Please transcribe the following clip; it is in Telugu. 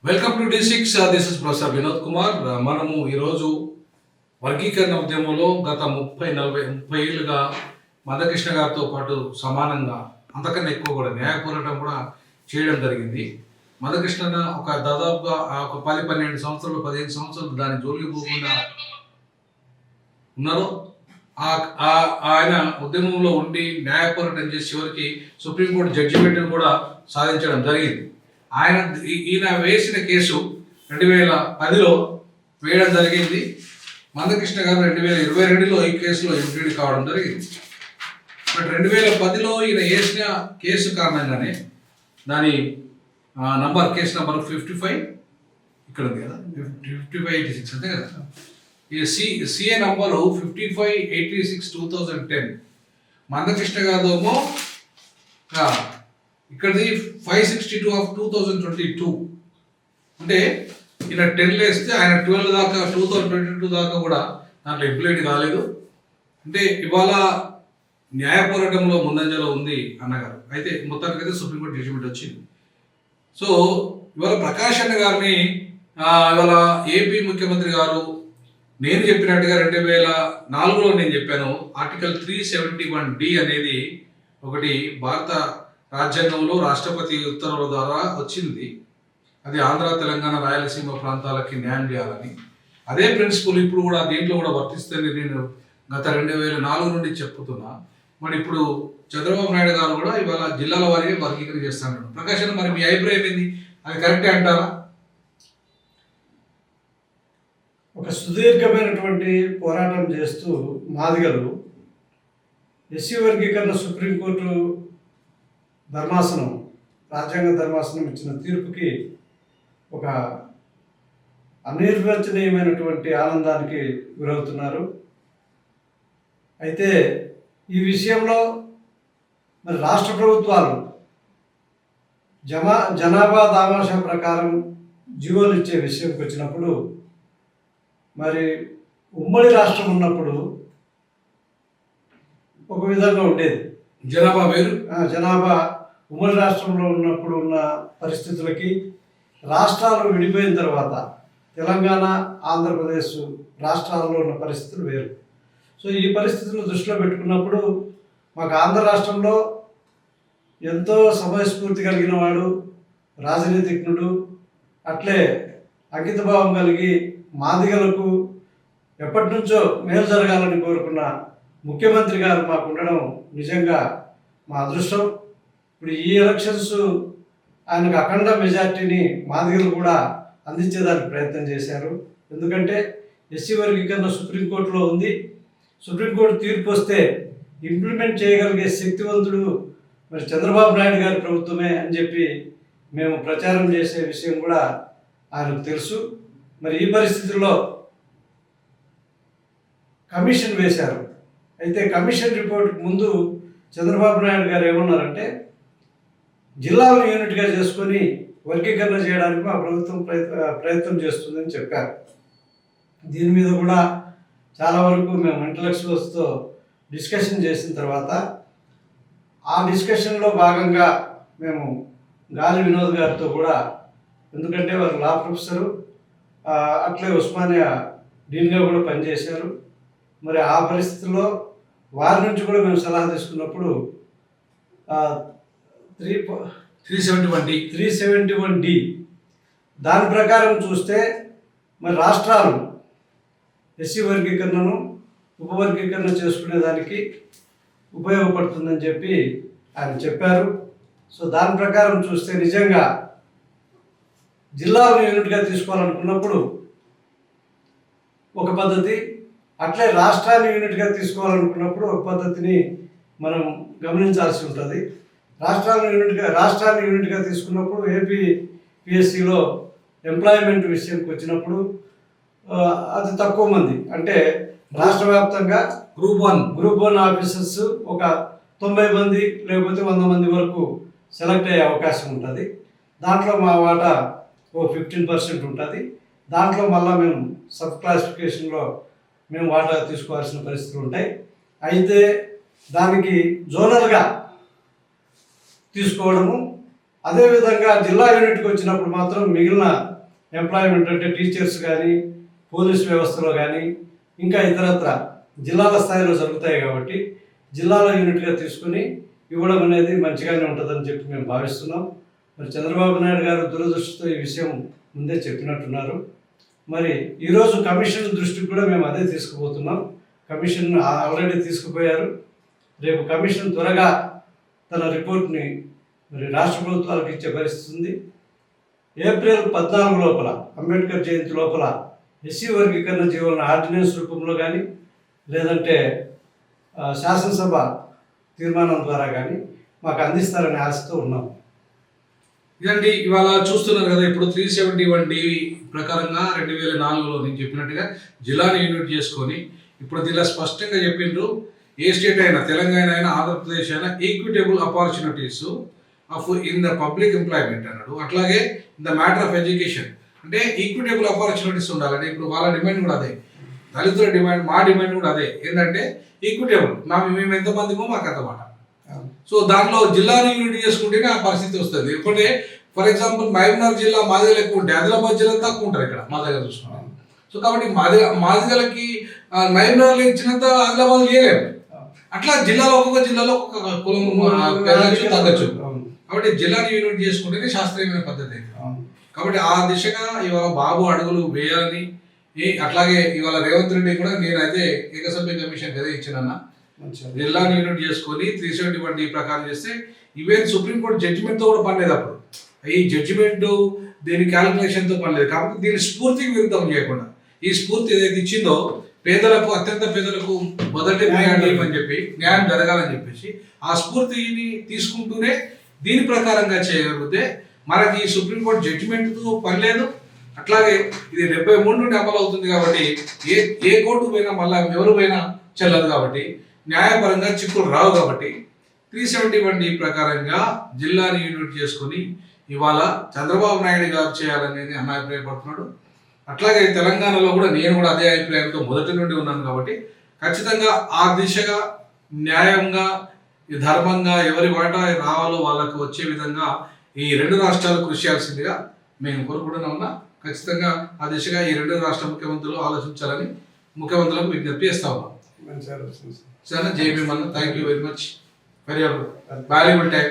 Welcome to D6. This is professor Vinod Kumar. మనము ఈరోజు వర్గీకరణ ఉద్యమంలో గత 30 ఏళ్ళుగా మందకృష్ణ గారితో పాటు సమానంగా అంతకన్నా ఎక్కువ కూడా న్యాయ పోరాటం కూడా చేయడం జరిగింది. మందకృష్ణ ఒక దాదాపుగా ఒక 10-12 సంవత్సరాలు 15 సంవత్సరాలు దాని జోలికి పోకుండా ఉన్నారు. ఆయన ఉద్యమంలో ఉండి న్యాయ పోరాటం చేసి చివరికి సుప్రీంకోర్టు జడ్జిమెంట్ కూడా సాధించడం జరిగింది. ఈయన వేసిన కేసు 2010లో వేయడం జరిగింది. మందకృష్ణ గారు 2022లో ఈ కేసులో ఇంప్లీడ్ కావడం జరిగింది. బట్ 2010లో ఈయన వేసిన కేసు కారణంగానే దాని కేసు నంబర్ 55 ఇక్కడ ఉంది కదా, 5586 అంతే కదా. ఈ సిఏ నంబరు 5586/2010. మందకృష్ణ గారిదేమో ఇక్కడది 562/2022. అంటే ఈయన 10 వేస్తే ఆయన 12 దాకా 2022 దాకా కూడా దాంట్లో ఇంప్లీడ్ కాలేదు. అంటే ఇవాళ న్యాయ పోరాటంలో ముందంజలో ఉంది అన్నగారు. అయితే మొత్తానికైతే సుప్రీంకోర్టు జడ్జిమెంట్ వచ్చింది. సో ఇవాళ ప్రకాష్ అన్న గారిని ఇవాళ ఏపీ ముఖ్యమంత్రి గారు నేను చెప్పినట్టుగా 2004లో నేను చెప్పాను, ఆర్టికల్ 371D అనేది ఒకటి భారత రాజ్యాంగంలో రాష్ట్రపతి ఉత్తర్వుల ద్వారా వచ్చింది. అది ఆంధ్ర, తెలంగాణ, రాయలసీమ ప్రాంతాలకి న్యాయం చేయాలని. అదే ప్రిన్సిపల్ ఇప్పుడు కూడా దీంట్లో కూడా వర్తిస్తుంది. నేను గత 2004 నుండి చెప్తున్నా. మరి ఇప్పుడు చంద్రబాబు నాయుడు గారు కూడా ఇవాళ జిల్లాల వారీగా వర్గీకరణ చేస్తాను. ప్రకాష్ అన్న, మరి మీ అభిప్రాయం ఏంది? అది కరెక్టే అంటారా? ఒక సుదీర్ఘమైనటువంటి పోరాటం చేస్తూ మాదిగలు ఎస్సీ వర్గీకరణ సుప్రీంకోర్టు ధర్మాసనం, రాజ్యాంగ ధర్మాసనం ఇచ్చిన తీర్పుకి ఒక అనిర్వచనీయమైనటువంటి ఆనందానికి గురవుతున్నారు. అయితే ఈ విషయంలో మరి రాష్ట్ర ప్రభుత్వాలు జనాభా దామాషా ప్రకారం జీవోలు ఇచ్చే విషయంకి వచ్చినప్పుడు, మరి ఉమ్మడి రాష్ట్రం ఉన్నప్పుడు ఒక విధంగా ఉండేది. జనాభా వేరు, జనాభా ఉమ్మడి రాష్ట్రంలో ఉన్నప్పుడు ఉన్న పరిస్థితులకి రాష్ట్రాలు విడిపోయిన తర్వాత తెలంగాణ, ఆంధ్రప్రదేశ్ రాష్ట్రాల్లో ఉన్న పరిస్థితులు వేరు. సో ఈ పరిస్థితులను దృష్టిలో పెట్టుకున్నప్పుడు మాకు ఆంధ్ర రాష్ట్రంలో ఎంతో సమయస్ఫూర్తి కలిగిన వాడు, రాజనీతిజ్ఞుడు, అట్లే అంకితభావం కలిగి మాదిగలకు ఎప్పటి నుంచో మేలు జరగాలని కోరుకున్న ముఖ్యమంత్రి గారు మాకు ఉండడం నిజంగా మా అదృష్టం. ఇప్పుడు ఈ ఎలక్షన్స్ ఆయనకు అఖండ మెజార్టీని మాదిగలు కూడా అందించేదానికి ప్రయత్నం చేశారు. ఎందుకంటే ఎస్సీ వర్గీకరణ సుప్రీంకోర్టులో ఉంది. సుప్రీంకోర్టు తీర్పు వస్తే ఇంప్లిమెంట్ చేయగలిగే శక్తివంతుడు మరి చంద్రబాబు నాయుడు గారి ప్రభుత్వమే అని చెప్పి మేము ప్రచారం చేసే విషయం కూడా ఆయనకు తెలుసు. మరి ఈ పరిస్థితుల్లో కమిషన్ వేశారు. అయితే కమిషన్ రిపోర్ట్కి ముందు చంద్రబాబు నాయుడు గారు ఏమన్నారంటే, జిల్లాలను యూనిట్గా చేసుకొని వర్గీకరణ చేయడానికి మా ప్రభుత్వం ప్రయత్నం చేస్తుందని చెప్పారు. దీని మీద కూడా చాలా వరకు మేము ఇంటలెక్చువల్స్తో డిస్కషన్ చేసిన తర్వాత ఆ డిస్కషన్లో భాగంగా మేము గాలి వినోద్ గారితో కూడా, ఎందుకంటే వారు లా ప్రొఫెసరు, అట్లే ఉస్మానియా డీన్గా కూడా పనిచేశారు. మరి ఆ పరిస్థితుల్లో వారి నుంచి కూడా మేము సలహా తీసుకున్నప్పుడు 371D దాని ప్రకారం చూస్తే మరి రాష్ట్రాలు ఎస్సీ వర్గీకరణను ఉపవర్గీకరణ చేసుకునేదానికి ఉపయోగపడుతుందని చెప్పి ఆయన చెప్పారు. సో దాని ప్రకారం చూస్తే నిజంగా జిల్లాలను యూనిట్గా తీసుకోవాలనుకున్నప్పుడు ఒక పద్ధతి, అట్లే రాష్ట్రాన్ని యూనిట్గా తీసుకోవాలనుకున్నప్పుడు ఒక పద్ధతిని మనం గమనించాల్సి ఉంటుంది. రాష్ట్రాన్ని యూనిట్గా తీసుకున్నప్పుడు ఏపీ పిఎస్సిలో ఎంప్లాయ్మెంట్ విషయంకి వచ్చినప్పుడు అది తక్కువ మంది, అంటే రాష్ట్ర వ్యాప్తంగా గ్రూప్ 1 ఆఫీసర్స్ ఒక 90 మంది లేకపోతే 100 మంది వరకు సెలెక్ట్ అయ్యే అవకాశం ఉంటుంది. దాంట్లో మా వాటా 15% ఉంటుంది. దాంట్లో మళ్ళీ మేము సబ్ క్లాసిఫికేషన్లో మేము వాటా తీసుకోవాల్సిన పరిస్థితులు ఉంటాయి. అయితే దానికి జోనల్గా తీసుకోవడము, అదేవిధంగా జిల్లా యూనిట్కి వచ్చినప్పుడు మాత్రం మిగిలిన ఎంప్లాయ్మెంట్ అంటే టీచర్స్ కానీ పోలీస్ వ్యవస్థలో కానీ ఇంకా ఇతరత్ర జిల్లాల స్థాయిలో జరుగుతాయి కాబట్టి జిల్లాల యూనిట్గా తీసుకుని ఇవ్వడం అనేది మంచిగానే ఉంటుందని చెప్పి మేము భావిస్తున్నాం. మరి చంద్రబాబు నాయుడు గారు దురదృష్టితో ఈ విషయం ముందే చెప్పినట్టున్నారు. మరి ఈరోజు కమిషన్ దృష్టికి కూడా మేము అదే తీసుకుపోతున్నాం. కమిషన్ ఆల్రెడీ తీసుకుపోయారు. రేపు కమిషన్ త్వరగా తన రిపోర్ట్ని మరి రాష్ట్ర ప్రభుత్వాలకు ఇచ్చే పరిస్థితి ఉంది. ఏప్రిల్ 14 లోపల అంబేద్కర్ జయంతి లోపల ఎస్సీ వర్గీకరణ జీవన ఆర్డినెన్స్ రూపంలో కానీ లేదంటే శాసనసభ తీర్మానం ద్వారా కానీ మాకు అందిస్తారనే ఆశతో ఉన్నాం. ఇదండి ఇవాళ చూస్తున్నారు కదా, ఇప్పుడు 371D ప్రకారంగా 2004లో నేను చెప్పినట్టుగా జిల్లాని యూనిట్ చేసుకొని ఇప్పుడు దీనిలో స్పష్టంగా చెప్పిండ్రు, ఏ స్టేట్ అయినా తెలంగాణ అయినా ఆంధ్రప్రదేశ్ అయినా equitable opportunities of in the public employment అన్నాడు. అట్లాగే in the matter of education అంటే ఈక్విటబుల్ ఆపర్చునిటీస్ ఉండాలంటే ఇప్పుడు వాళ్ళ డిమాండ్ కూడా అదే, దళితుల డిమాండ్, మా డిమాండ్ కూడా అదే. ఏంటంటే ఈక్విటబుల్, మేము ఎంతమందిమో మాకు అంత మాట. సో దాంట్లో జిల్లాను యూనిట్ చేసుకుంటేనే ఆ పరిస్థితి వస్తుంది. ఎందుకంటే ఫర్ ఎగ్జాంపుల్ మహబూబ్నగర్ జిల్లా మాదిగలు ఎక్కువ ఉంటాయి, ఆదిలాబాద్ జిల్లా తక్కువ ఉంటారు ఇక్కడ మా దగ్గర చూసుకున్నాం. సో కాబట్టి మాదిగలకి మహబూబ్నగర్లో ఇచ్చినంత ఆదిలాబాద్ చేయలేము. అట్లా జిల్లాలో ఒక్కొక్క జిల్లాలో ఒక్కొక్క కులం పెరగచ్చు తగ్గచ్చు. కాబట్టి జిల్లాని యూనిట్ చేసుకుంటేనే శాస్త్రీయమైన పద్ధతి. కాబట్టి ఆ దిశగా ఇవాళ బాబు అడుగులు వేయాలని, అట్లాగే ఇవాళ రేవంత్ రెడ్డి కూడా నేనైతే ఏకసభ్య కమిషన్ కదా ఇచ్చినన్నా, జిల్లాని యూనిట్ చేసుకొని 371D ప్రకారం చేస్తే ఈవెన్ సుప్రీంకోర్టు జడ్జిమెంట్తో కూడా పనిలేదు. అప్పుడు ఈ జడ్జిమెంట్ దీని క్యాలిక్యులేషన్తో పనిలేదు. కాబట్టి దీని స్ఫూర్తికి విరుద్ధం చేయకుండా ఈ స్ఫూర్తి ఏదైతే ఇచ్చిందో పేదలకు, అత్యంత పేదలకు మొదటి ప్రయారిటీ అని చెప్పి న్యాయం జరగాలని చెప్పేసి ఆ స్ఫూర్తిని తీసుకుంటూనే దీని ప్రకారంగా చేయగలిగితే మనకి సుప్రీంకోర్టు జడ్జిమెంట్తో పని లేదు. అట్లాగే ఇది 73 నుండి అమలు అవుతుంది కాబట్టి ఏ కోర్టు పోయినా మళ్ళీ ఎవరు పోయినా చెల్లదు. కాబట్టి న్యాయపరంగా చిక్కులు రావు. కాబట్టి 371D ప్రకారంగా జిల్లాని యూనిట్ చేసుకొని ఇవాళ చంద్రబాబు నాయుడు గారు చేయాలనేది అన్న అభిప్రాయపడుతున్నాడు. అట్లాగే తెలంగాణలో కూడా నేను కూడా అదే అభిప్రాయంతో మొదటి నుండి ఉన్నాను. కాబట్టి ఖచ్చితంగా ఆ దిశగా న్యాయంగా ధర్మంగా ఎవరి వాటా రావాలో వాళ్ళకు వచ్చే విధంగా ఈ 2 రాష్ట్రాలు కృషి చేయాల్సిందిగా మేము కోరుకుంటున్నా ఉన్నా. ఖచ్చితంగా ఆ దిశగా ఈ 2 రాష్ట్ర ముఖ్యమంత్రులు ఆలోచించాలని ముఖ్యమంత్రులకు విజ్ఞప్తి చేస్తా ఉన్నాం. సరే, జై భీమ్ అన్న, thank you very much for your valuable time.